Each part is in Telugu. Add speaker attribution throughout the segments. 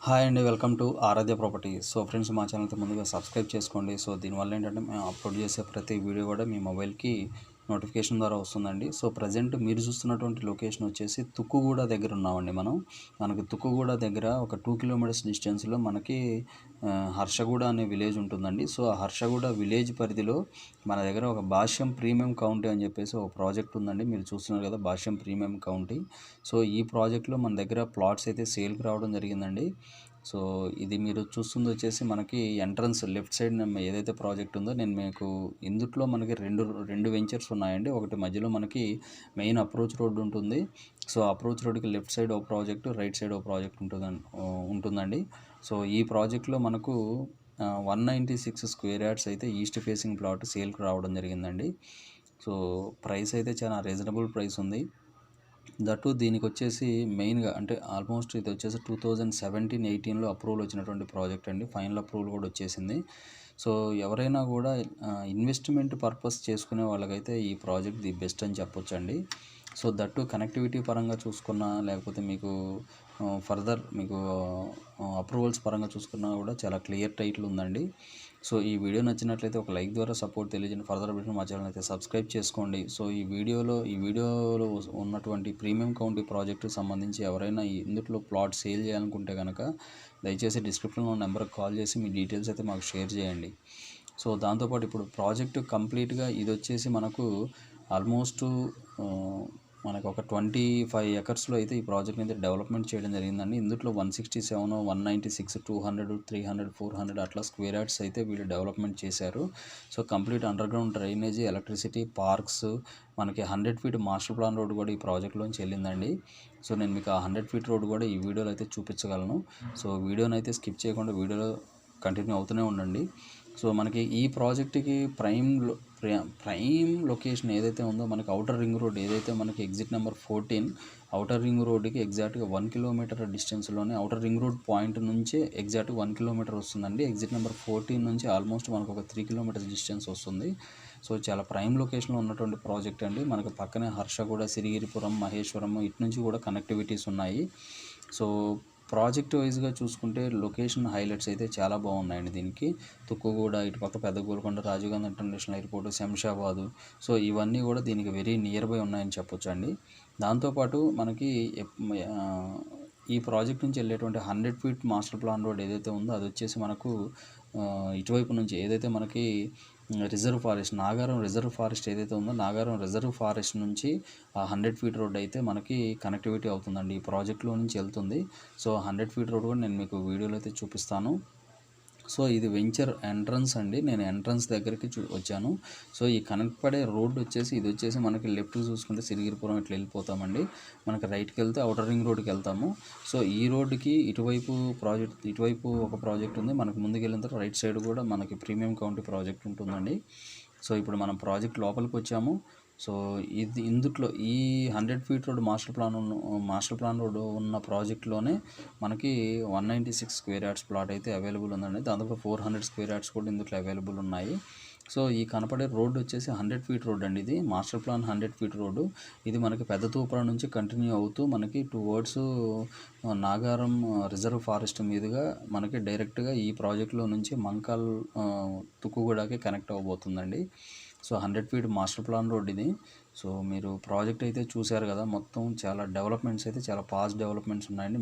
Speaker 1: హాయ్ అండి, welcome to Aaradhya property. So friends, మా ఛానల్తో ముందుగా సబ్స్క్రైబ్ చేసుకోండి. సో దీనివల్ల ఏంటంటే మేము అప్లోడ్ చేసే ప్రతి వీడియో కూడా మీ మొబైల్కి నోటిఫికేషన్ ద్వారా వస్తుందండి. సో ప్రజెంట్ మీరు చూస్తున్నటువంటి లొకేషన్ వచ్చేసి తుక్కుగూడ దగ్గర ఉన్నామండి. మనకి తుక్కుగూడ దగ్గర ఒక 2 కిలోమీటర్స్ డిస్టెన్స్లో మనకి హర్షగూడ అనే విలేజ్ ఉంటుందండి. సో ఆ హర్షగూడ విలేజ్ పరిధిలో మన దగ్గర ఒక భాష్యం ప్రీమియం కౌంటీ అని చెప్పేసి ఒక ప్రాజెక్ట్ ఉందండి. మీరు చూస్తున్నారు కదా, భాష్యం ప్రీమియం కౌంటీ. సో ఈ ప్రాజెక్ట్లో మన దగ్గర ప్లాట్స్ అయితే సేల్కి రావడం జరిగిందండి. సో ఇది మీరు చూస్తుంది వచ్చేసి మనకి ఎంట్రన్స్ లెఫ్ట్ సైడ్ ఏదైతే ప్రాజెక్ట్ ఉందో, నేను మీకు ఇందుట్లో మనకి రెండు వెంచర్స్ ఉన్నాయండి. ఒకటి మధ్యలో మనకి మెయిన్ అప్రోచ్ రోడ్ ఉంటుంది. సో అప్రోచ్ రోడ్కి లెఫ్ట్ సైడ్ ఒక ప్రాజెక్ట్, రైట్ సైడ్ ఒక ప్రాజెక్ట్ ఉంటుందండి. సో ఈ ప్రాజెక్ట్లో మనకు 196 స్క్వేర్ యార్డ్స్ అయితే ఈస్ట్ ఫేసింగ్ ప్లాట్ సేల్కి రావడం జరిగిందండి. సో ప్రైస్ అయితే చాలా రీజనబుల్ ప్రైస్ ఉంది. దట్టు దీనికి వచ్చేసి మెయిన్గా అంటే ఆల్మోస్ట్ ఇది వచ్చేసి 2017-18లో అప్రూవల్ వచ్చినటువంటి ప్రాజెక్ట్ అండి. ఫైనల్ అప్రూవల్ కూడా వచ్చేసింది. సో ఎవరైనా కూడా ఇన్వెస్ట్మెంట్ పర్పస్ చేసుకునే వాళ్ళకైతే ఈ ప్రాజెక్ట్ ది బెస్ట్ అని చెప్పొచ్చండి. సో దట్టు కనెక్టివిటీ పరంగా చూసుకున్నా, లేకపోతే మీకు ఫర్దర్ మీకు అప్రూవల్స్ పరంగా చూసుకున్నా కూడా చాలా క్లియర్ టైటిల్ ఉందండి. సో ఈ వీడియో నచ్చినట్లయితే ఒక లైక్ ద్వారా సపోర్ట్ తెలియజేయండి. ఫర్దర్ అప్డేట్ మా ఛానల్ అయితే సబ్స్క్రైబ్ చేసుకోండి. సో ఈ వీడియోలో ఉన్నటువంటి ప్రీమియం కౌంటీ ప్రాజెక్టుకి సంబంధించి ఎవరైనా ఇందులో ప్లాట్ సేల్ చేయాలనుకుంటే కనుక దయచేసి డిస్క్రిప్షన్లో నెంబర్కి కాల్ చేసి మీ డీటెయిల్స్ అయితే మాకు షేర్ చేయండి. సో దాంతోపాటు ఇప్పుడు ప్రాజెక్టు కంప్లీట్గా ఇది వచ్చేసి మనకు ఆల్మోస్ట్ మనకు ఒక 25 ఎకర్స్లో అయితే ఈ ప్రాజెక్ట్ని అయితే డెవలప్మెంట్ చేయడం జరిగిందండి. ఇందులో 167, 196, 200, 300, 400 అట్లా స్క్వేర్ యార్డ్స్ అయితే వీళ్ళు డెవలప్మెంట్ చేశారు. So complete underground drainage, electricity, parks, మనకి 100 ఫీట్ మాస్టర్ ప్లాన్ రోడ్ కూడా ఈ ప్రాజెక్ట్లోంచి వెళ్ళిందండి. సో నేను మీకు ఆ 100 ఫీట్ రోడ్ కూడా ఈ వీడియోలో అయితే చూపించగలను. సో వీడియోని అయితే స్కిప్ చేయకుండా వీడియోలో కంటిన్యూ అవుతూనే ఉండండి. సో మనకి ఈ ప్రాజెక్ట్కి ప్రైమ్ లొకేషన్ ఏదైతే ఉందో, మనకి అవుటర్ రింగ్ రోడ్ ఏదైతే మనకి ఎగ్జిట్ నెంబర్ 14 అవుటర్ రింగ్ రోడ్కి ఎగ్జాక్ట్గా 1 కిలోమీటర్ డిస్టెన్స్లోనే అవుటర్ రింగ్ రోడ్ పాయింట్ నుంచి ఎగ్జాక్ట్గా 1 కిలోమీటర్ వస్తుందండి. ఎగ్జిట్ నెంబర్ 14 నుంచి ఆల్మోస్ట్ మనకు ఒక 3 కిలోమీటర్స్ డిస్టెన్స్ వస్తుంది. సో చాలా ప్రైమ్ లొకేషన్లో ఉన్నటువంటి ప్రాజెక్ట్ అండి. మనకు పక్కనే హర్షగూడ, సిరిగిరిపురం, మహేశ్వరం ఇటు నుంచి కూడా కనెక్టివిటీస్ ఉన్నాయి. సో ప్రాజెక్ట్ వైజ్గా చూసుకుంటే లొకేషన్ హైలైట్స్ అయితే చాలా బాగున్నాయండి. దీనికి తుక్కుగూడ, ఇటుపక్క పెద్ద Golconda, Rajiv Gandhi international airport, Shamshabad, so ఇవన్నీ కూడా దీనికి వెరీ నియర్ బై ఉన్నాయని చెప్పొచ్చు అండి. దాంతోపాటు మనకి ఈ ప్రాజెక్ట్ నుంచి వెళ్ళేటువంటి 100 ఫీట్ మాస్టర్ ప్లాన్ రోడ్ ఏదైతే ఉందో అది వచ్చేసి మనకు ఇటువైపు నుంచి ఏదైతే మనకి reserve forest, Nagaram reserve forest ఏదైతే ఉందో, నాగారం రిజర్వ్ ఫారెస్ట్ నుంచి ఆ 100 ఫీట్ రోడ్ అయితే మనకి కనెక్టివిటీ అవుతుందండి. ఈ ప్రాజెక్ట్లో నుంచి వెళ్తుంది. సో 100 ఫీట్ రోడ్ కూడా నేను మీకు వీడియోలో అయితే చూపిస్తాను. సో ఇది వెంచర్ ఎంట్రన్స్ అండి. నేను ఎంట్రన్స్ దగ్గరికి వచ్చాను. సో ఈ కనెక్ట్ పడే రోడ్డు వచ్చేసి ఇది వచ్చేసి మనకి లెఫ్ట్ చూసుకుంటే సిరిగిరిపురం ఇట్లా వెళ్ళిపోతామండి. మనకి రైట్కి వెళ్తే అవుటర్ రింగ్ రోడ్కి వెళ్తాము. సో ఈ రోడ్డుకి ఇటువైపు ఒక ప్రాజెక్ట్ ఉంది. మనకు ముందుకు వెళ్ళిన తర్వాత రైట్ సైడ్ కూడా మనకి ప్రీమియం కౌంటీ ప్రాజెక్ట్ ఉంటుందండి. సో ఇప్పుడు మనం ప్రాజెక్ట్ లోపలికి వచ్చాము. సో ఇందుట్లో ఈ 100 feet road master plan road ఉన్న ప్రాజెక్ట్లోనే మనకి 196 స్క్వేర్ యార్డ్స్ ప్లాట్ అయితే అవైలబుల్ ఉందండి. దాంతో 400 స్క్వేర్ యార్డ్స్ కూడా ఇందులో అవైలబుల్ ఉన్నాయి. సో ఈ కనపడే రోడ్డు వచ్చేసి 100 ఫీట్ రోడ్ అండి. ఇది మాస్టర్ ప్లాన్ 100 ఫీట్ రోడ్డు. ఇది మనకి పెద్ద తూప్రా నుంచి కంటిన్యూ అవుతూ మనకి టువర్డ్స్ నాగారం రిజర్వ్ ఫారెస్ట్ మీదుగా మనకి డైరెక్ట్గా ఈ ప్రాజెక్టులో నుంచి మంకాల్ తుక్కుగూడకి కనెక్ట్ అవ్వబోతుందండి. So 100 feet master plan road ఇది. సో మీరు ప్రాజెక్ట్ అయితే చూశారు కదా, మొత్తం చాలా డెవలప్మెంట్స్ అయితే చాలా పాస్ట్ డెవలప్మెంట్స్ ఉన్నాయండి.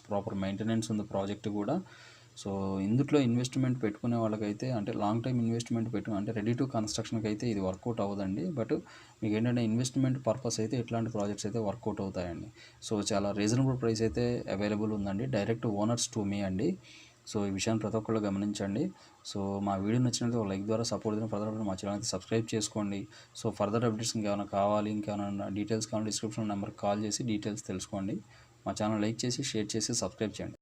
Speaker 1: ప్రాపర్ మెయింటెనెన్స్ ఉంది ప్రాజెక్ట్ కూడా. సో ఇందులో ఇన్వెస్ట్మెంట్ పెట్టుకునే వాళ్ళకైతే అంటే లాంగ్ టైం ఇన్వెస్ట్మెంట్ అంటే రెడీ టు కన్స్ట్రక్షన్కి అయితే ఇది వర్కౌట్ అవ్వదండి. బట్ మీకు ఏంటంటే ఇన్వెస్ట్మెంట్ పర్పస్ అయితే ఇట్లాంటి ప్రాజెక్ట్స్ అయితే వర్కౌట్ అవుతాయండి. సో చాలా రీజనబుల్ ప్రైస్ అయితే అవైలబుల్ ఉందండి. డైరెక్ట్ ఓనర్స్ టు మీ అండి. సో ఈ విషయాన్ని ప్రతి ఒక్కళ్ళు గమనించండి. సో మా వీడియో నచ్చినట్లయితే ఒక లైక్ ద్వారా సపోర్ట్ చేయండి. ఫర్దర్ అప్డేట్ మా ఛానల్ అయితే సబ్స్క్రైబ్ చేసుకోండి. సో ఫర్దర్ అప్డేట్స్ ఇంకేమైనా కావాలి, ఇంకేమైనా డీటెయిల్స్ కావాలి, డిస్క్రిప్షన్ నెంబర్కి కాల్ చేసి డీటెయిల్స్ తెలుసుకోండి. మా ఛానల్ లైక్ చేసి, షేర్ చేసి, సబ్స్క్రైబ్ చేయండి.